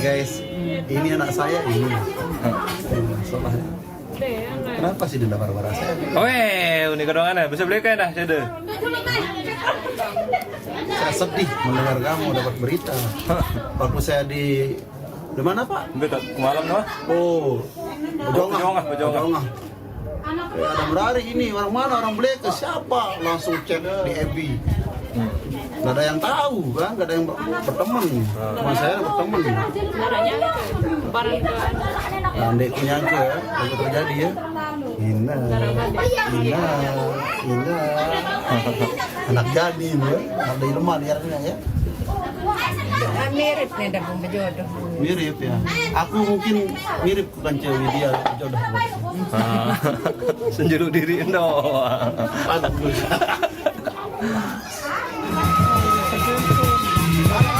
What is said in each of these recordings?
guys, ini anak saya ini. Kenapa sih denda marah-marah saya? Oke, unik kedongan bisa beli kan dah, jadi. Saya sedih mendengar kamu dapat berita. Waktu saya di mana Pak? Betul, malam no? Oh, Bojongah. Bojongah. Ada berari ini, orang mana, orang Bleke, siapa? Langsung cek di FB. Gak ada yang tahu kan, gak ada yang berteman. Cuma saya berteman. Nah, ndekku nyangka ya, itu terjadi ya. Ina. Anak jadi ya, anak dari lemah liarnya ya. Mirip nih dah berjodoh. Mirip ya. Aku mungkin mirip bukan cewek dia jodoh. Senjuru diri doang. Panas dulu. Ada.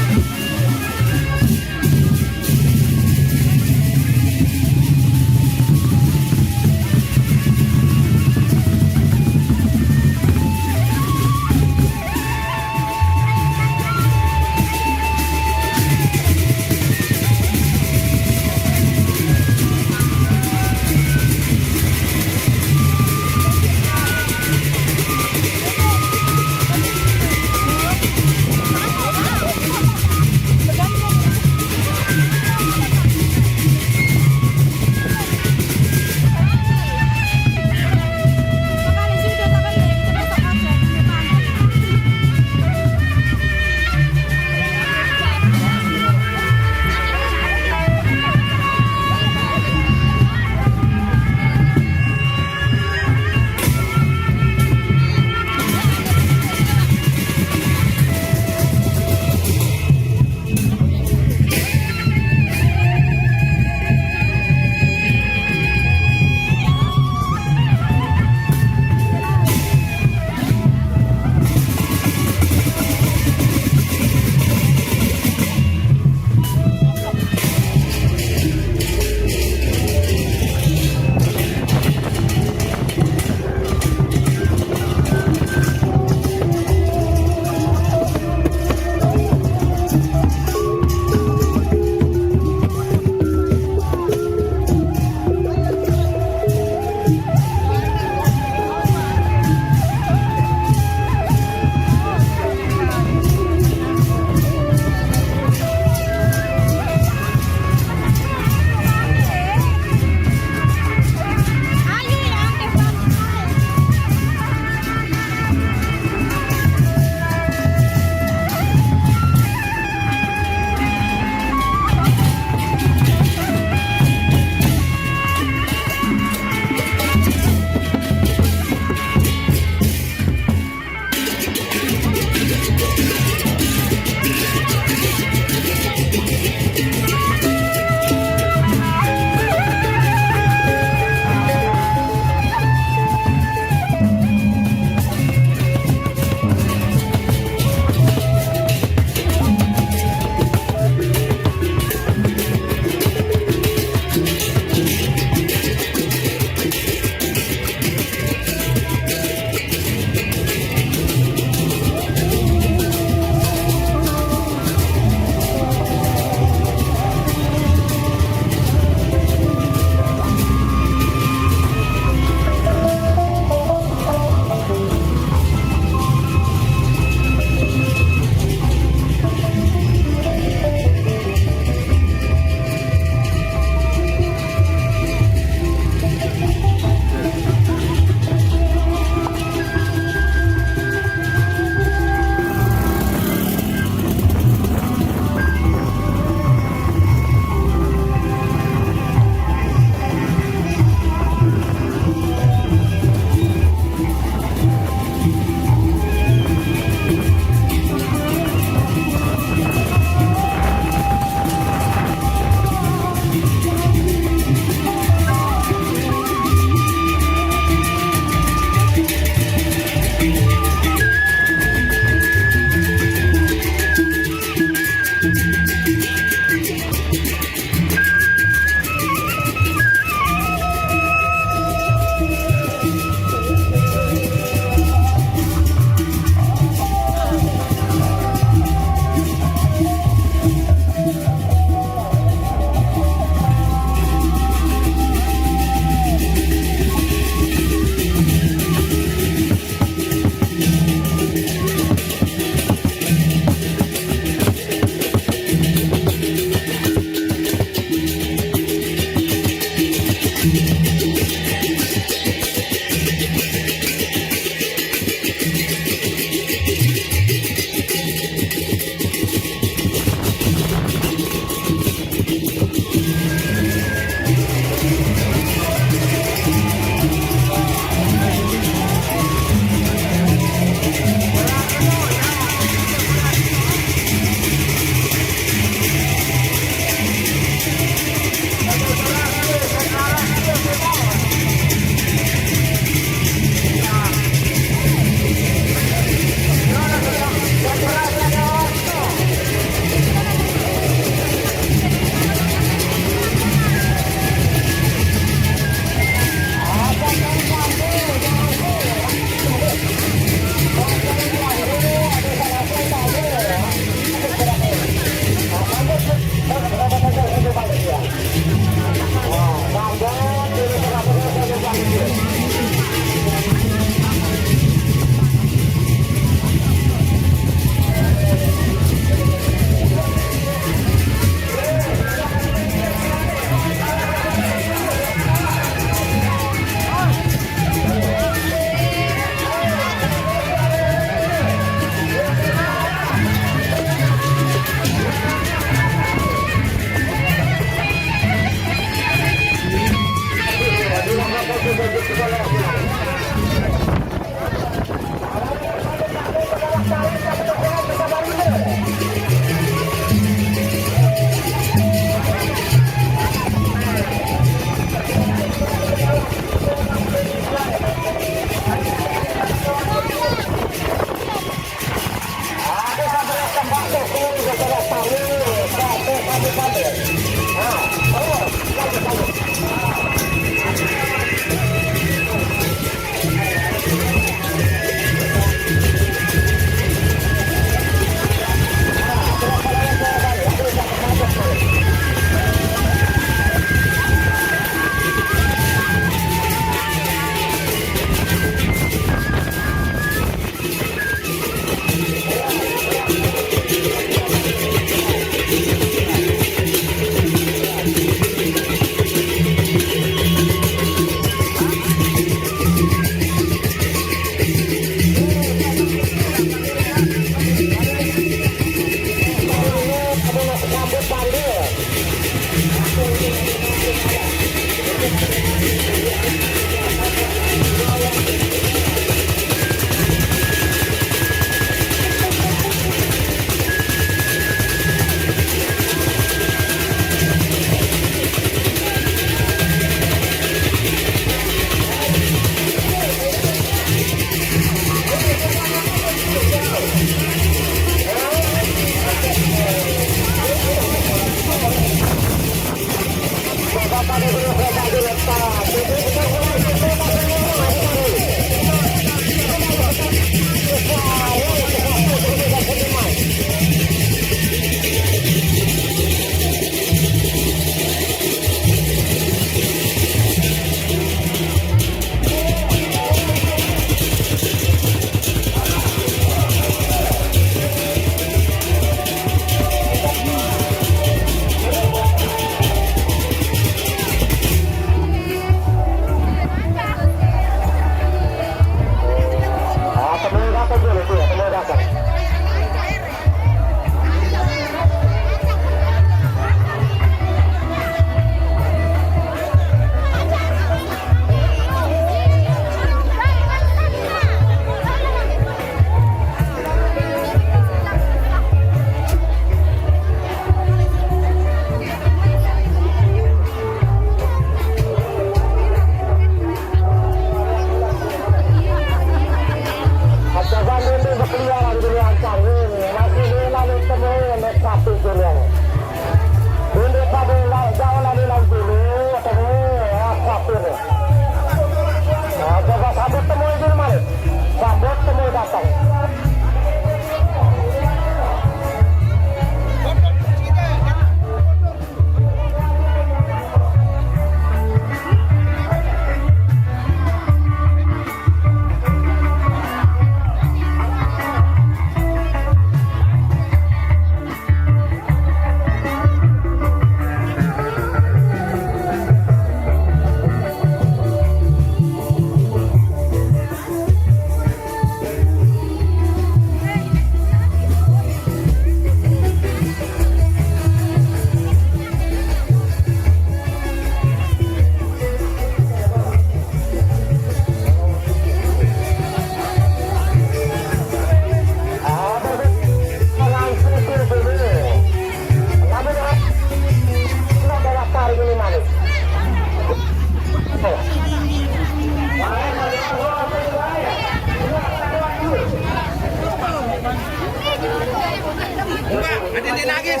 dia nangis.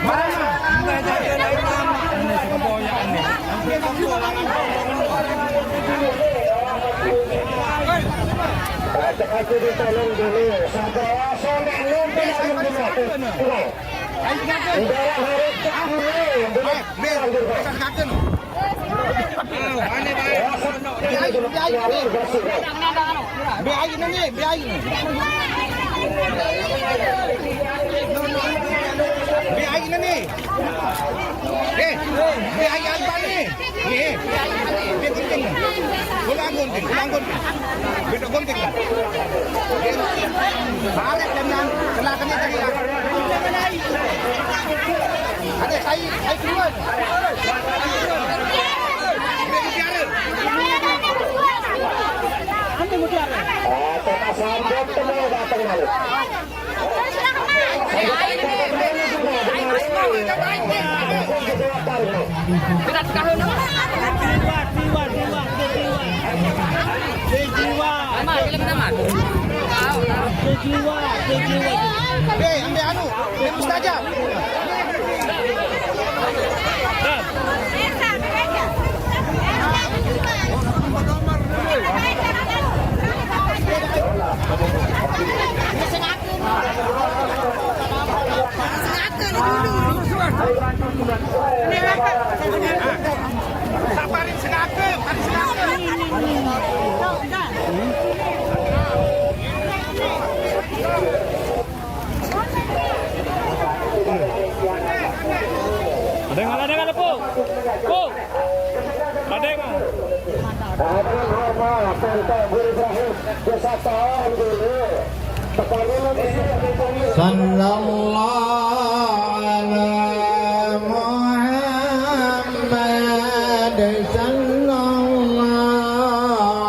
Mana? Kita jaga lagi lama. Ini kepoyaan nih. Sampai kepolangan. Aku ditolong dulu. Sabar, soalnya ngumpul yang benar. Udara harus ada saya keluar. Kota Sambut semua datang lalu. Ambil anu, Ustazah. Sabarin sengaja, ada yang ada, Po. Ada yang Sallallahu ala Muhammad sallallahu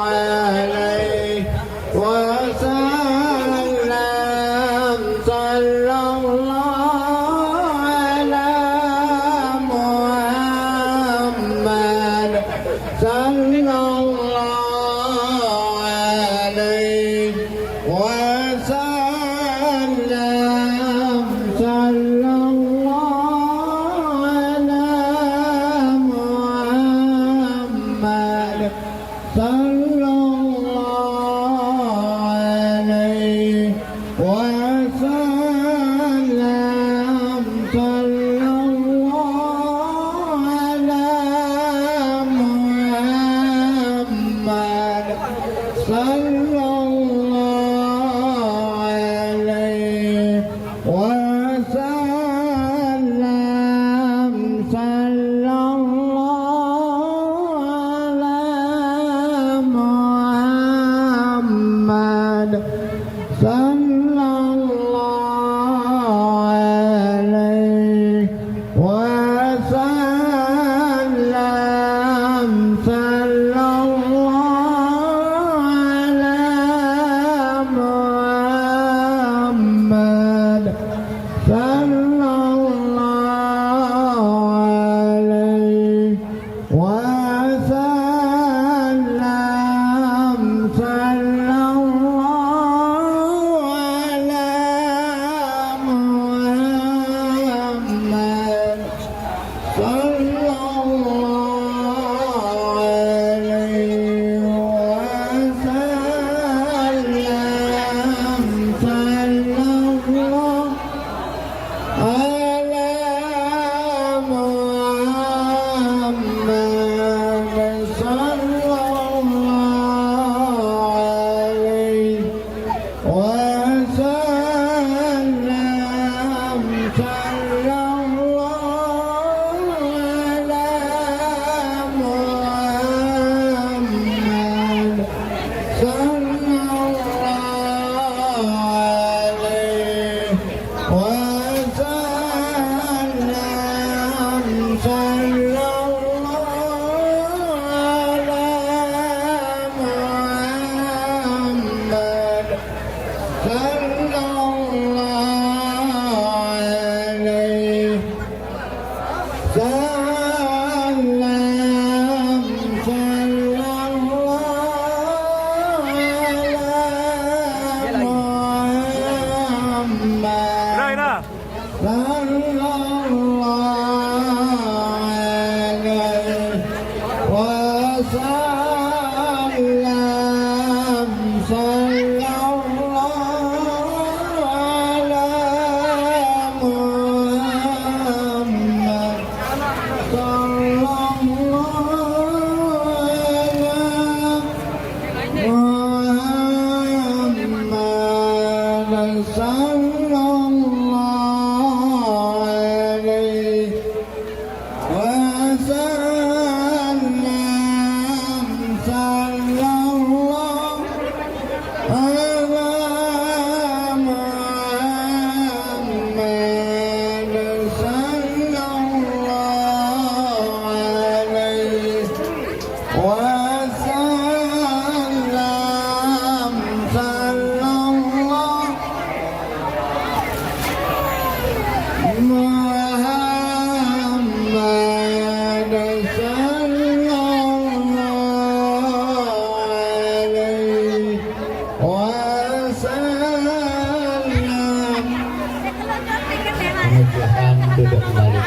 alaihi wasallam sallallahu ala Muhammad sallallahu alaihi wasallam sallallahu ala Muhammad sallallahu alaihi wasallam sallallahu ala Muhammad sallallahu alaihi wasallam sallallahu ala Muhammad sallallahu alaihi wasallam sallallahu duduk kembali.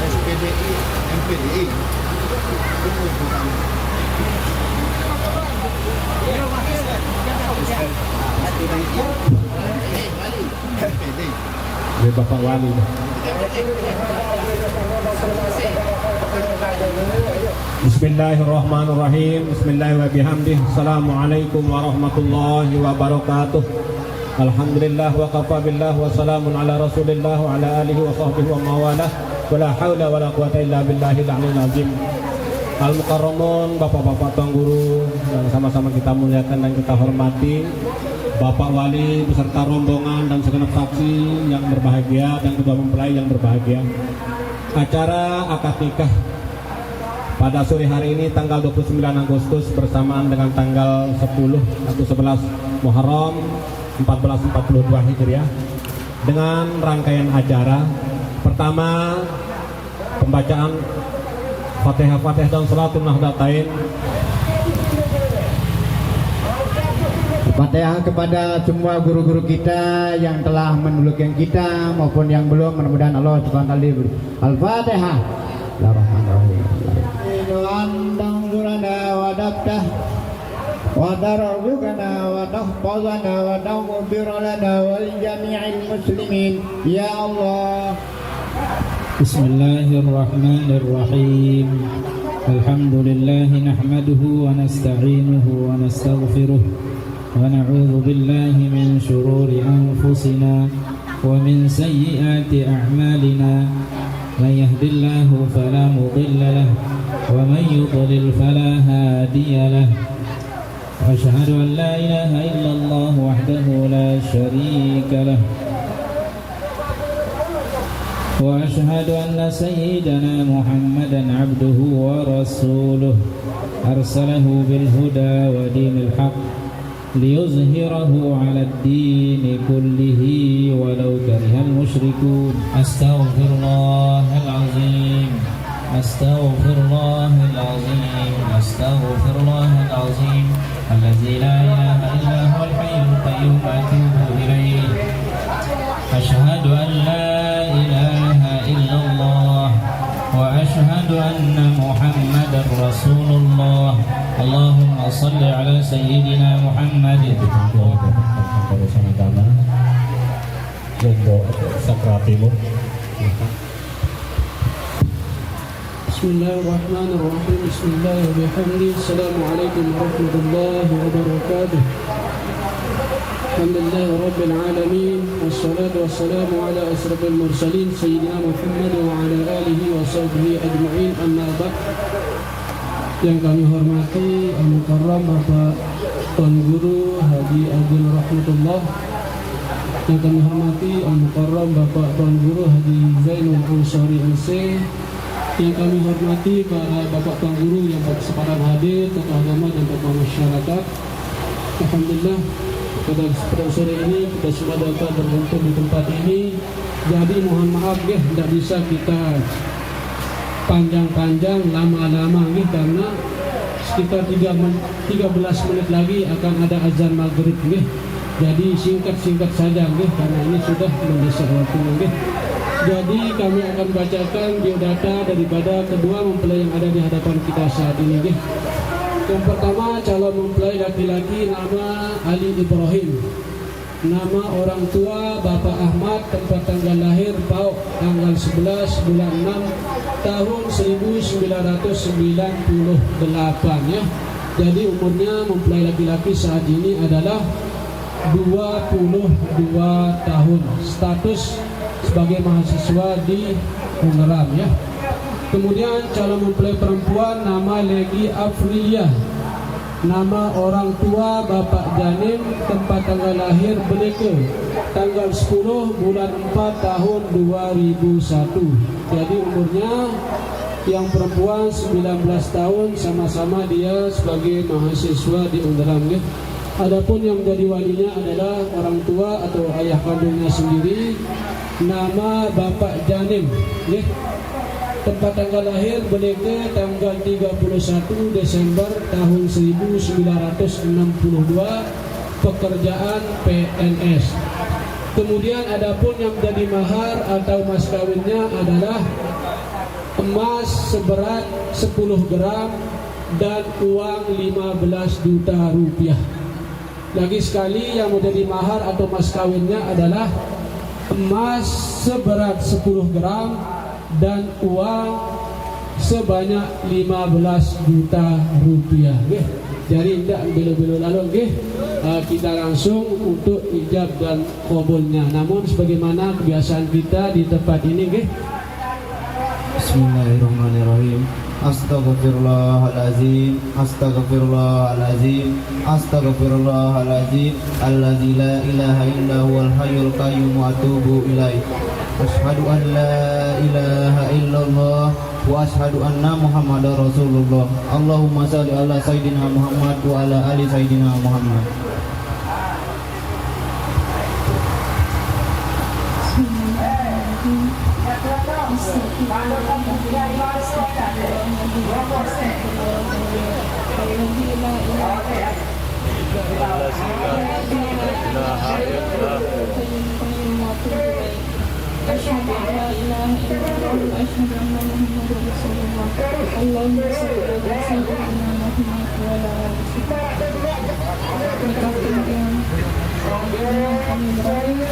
SPDI, MPDI. Bapak Wali. Bismillahirrahmanirrahim. Bismillahirrahmanirrahim. Assalamualaikum warahmatullahi wabarakatuh. Alhamdulillah wa kafa billah wa salamun ala rasulillah wa ala alihi wa sahbihi wa mawalah. Wa la hawla wa la quwata illa billahil aliyyil azim. Al-Mukarramun, bapak-bapak tuan guru yang sama-sama kita muliakan dan kita hormati, Bapak Wali beserta rombongan dan segenap saksi yang berbahagia dan kedua mempelai yang berbahagia. Acara akad nikah pada sore hari ini tanggal 29 Agustus bersamaan dengan tanggal 10 atau 11 Muharram 1442 Hijriah dengan rangkaian acara. Pertama, pembacaan Fatihah dan Salatul Nahdlatain. Fatihah kepada semua guru-guru kita yang telah mendulukan kita maupun yang belum, mudah-mudahan Allah Subhanahu wa taala. Al-Fatihah. Bismillahirrahmanirrahim. Andang surana wa daftah wa darabukana wa tahfazana wa tawfir lana wal jami'il muslimin ya Allah. Bismillahirrahmanirrahim. Alhamdulillah nahmaduhu wa nasta'inuhu wa nastaghfiruh wa na'udzu billahi min shururi anfusina wa min sayyiati a'malina. Man yahdihillahu fala mudilla lahu wa man yudlil fala hadiya lahu. Asyhadu an la ilaha illallah wahdahu la syarika lahu wa asyhadu anna sayyidana Muhammadan abduhu wa rasuluh arsalahu bil huda wa dinil haqq liyuzhirahu 'ala ad-din kullihi walau karihal musyrikun. Astaghfirullahal azim. Astaghfirullahal azim. Astaghfirullahal azim. Allazi la ilaha illa huwal hayyul qayyum atubu ilayhi. Asyhadu an la ilaha illallah wa asyhadu anna Muhammadar Rasulullah. Allahumma salli ala sayyidina Muhammad. Bismillahirrahmanirrahim. Bismillahirrahmanirrahim. Assalamualaikum warahmatullahi wabarakatuh. Alhamdulillah rabbil alamin wassalatu wassalamu ala asrafil mursalin sayyidina Muhammad wa ala alihi wa sahbihi ajma'in, amma ba'd. Yang kami hormati Al-Mukarram Bapak Tuan Guru Haji Abdul Rahmatullah, yang kami hormati Al-Mukarram Bapak Tuan Guru Haji Zainul Ansari LC, yang kami hormati para Bapak Tuan Guru yang berkesempatan hadir, tokoh agama dan tokoh masyarakat. Alhamdulillah pada sore ini kita semua dapat berkumpul di tempat ini. Jadi mohon maaf ya, tidak bisa kita panjang-panjang, lama-lama nih, karena sekitar 13 menit lagi akan ada azan maghrib nih. Jadi singkat-singkat saja nih, karena ini sudah mendesak waktu nih. Jadi kami akan bacakan biodata daripada kedua mempelai yang ada di hadapan kita saat ini nih. Yang pertama calon mempelai laki-laki nama Ali Ibrahim. Nama orang tua Bapak Ahmad, tempat tanggal lahir Pauk, tanggal 11 bulan 6 tahun 1998 ya. Jadi umurnya mempelai laki-laki saat ini adalah 22 tahun. Status sebagai mahasiswa di Ungaram ya. Kemudian calon mempelai perempuan nama Legi Afrilia. Nama orang tua Bapak Janim, tempat tanggal lahir Beleke, tanggal 10 bulan 4 tahun 2001. Jadi umurnya yang perempuan 19 tahun, sama-sama dia sebagai mahasiswa di Ungaram ya. Adapun yang menjadi walinya adalah orang tua atau ayah kandungnya sendiri, nama Bapak Janim ya. Tempat tanggal lahir Beleke, tanggal 31 Desember tahun 1962, pekerjaan PNS. Kemudian adapun yang menjadi mahar atau mas kawinnya adalah emas seberat 10 gram dan uang 15 juta rupiah. Lagi sekali, yang menjadi mahar atau mas kawinnya adalah emas seberat 10 gram dan uang sebanyak 15 juta rupiah. Jadi tidak belo-belo lalu kita langsung untuk ijab dan qabulnya. Namun sebagaimana kebiasaan kita di tempat ini Bismillahirrahmanirrahim. Astaghfirullahalazim, astaghfirullahalazim, astaghfirullahalazim, allazi la ilaha illa huwal hayyul qayyum wa atubu ilaih. Asyhadu an la ilaha illallah wa asyhadu anna Muhammadar Rasulullah. Allahumma shalli ala sayyidina Muhammad wa ala ali sayyidina Muhammad. أشهد أن لا إله إلا الله وأشهد أن محمدا رسول الله. اللهم صل على سيدنا محمد وعلى آله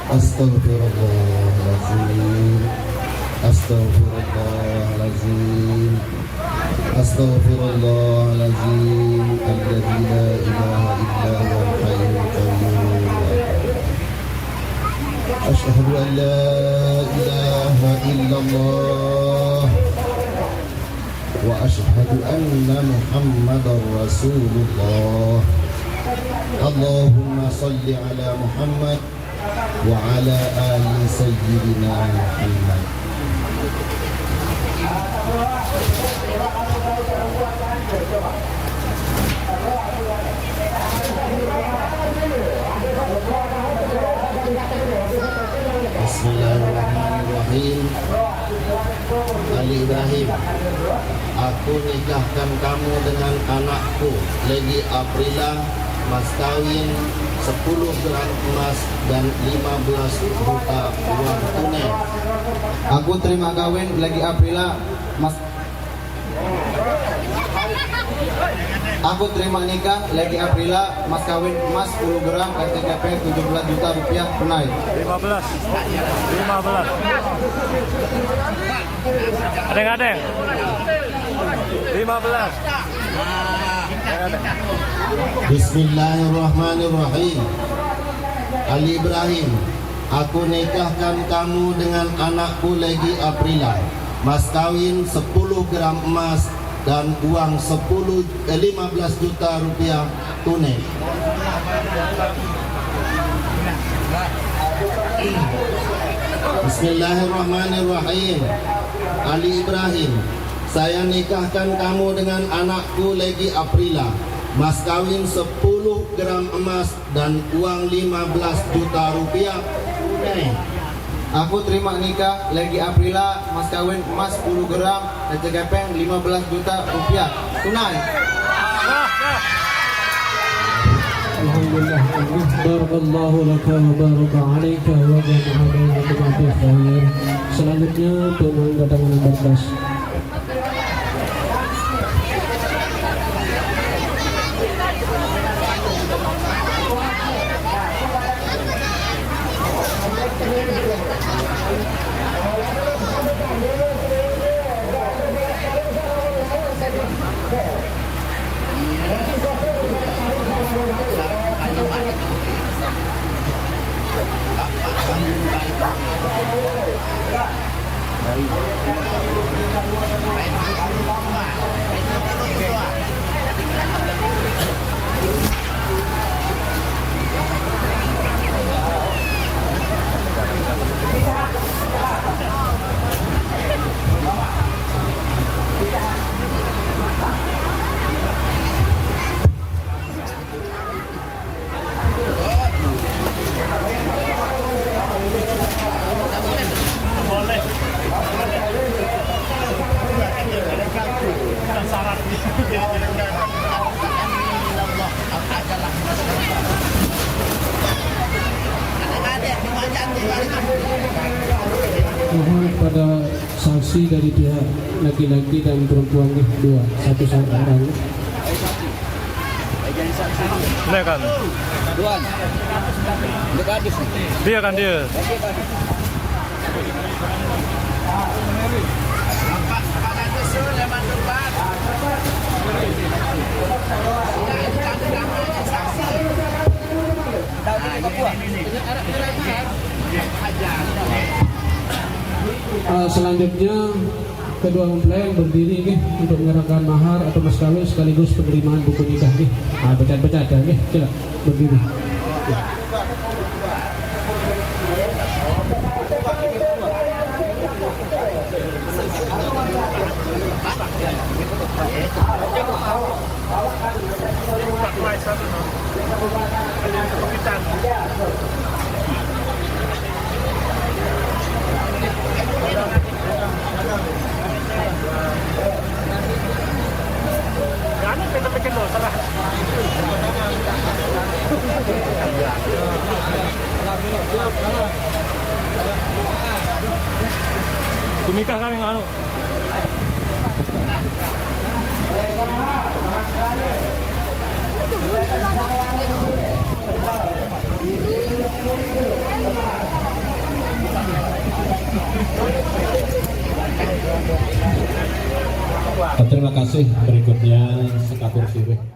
Astaghfirullahalazim, astaghfirullahalazim, astaghfirullahalazim, alladzi la ilaha illa huwal hayyul qayyum. Asyhadu an la ilaha illallah wa asyhadu anna Muhammadar Rasulullah. Allahumma salli ala Muhammad wa ala ali sayyidina Muhammad. Bismillahirrahmanirrahim. Ali Ibrahim, aku nikahkan kamu dengan anakku Lady Aprila, mas kawin 10 gram emas dan 15 juta uang tunai. Aku terima kawin Lady Aprila, mas. Aku terima nikah Lady Aprila, mas kawin emas 10 gram RTKP 17 juta rupiah tunai. 15. Adeng-adeng. 15. Bismillahirrahmanirrahim. Ali Ibrahim, aku nikahkan kamu dengan anakku Lady Aprila, mas kawin 10 gram emas dan uang 15 juta rupiah tunai. Bismillahirrahmanirrahim. Ali Ibrahim, saya nikahkan kamu dengan anakku Lady Aprila, mas kawin 10 gram emas dan uang 15 juta rupiah tunai. Aku terima nikah Lady Aprila, mas kawin emas 10 gram dan RTKP 15 juta rupiah tunai. Alhamdulillah. Barakallahu laka wa baraka alaika wa jama'a bainakum fi khair. Selanjutnya pengangkatan berkas. Mohon pada saksi dari pihak laki-laki dan perempuan dua, satu orang. Ini kan. Dia kan dia. Selanjutnya kedua mempelai berdiri untuk menyerahkan mahar atau mas kawin sekaligus penerimaan buku nikah pecat-pecat coba berdiri. Kumikah kami anu. Terima kasih. Berikutnya sekatur sirih.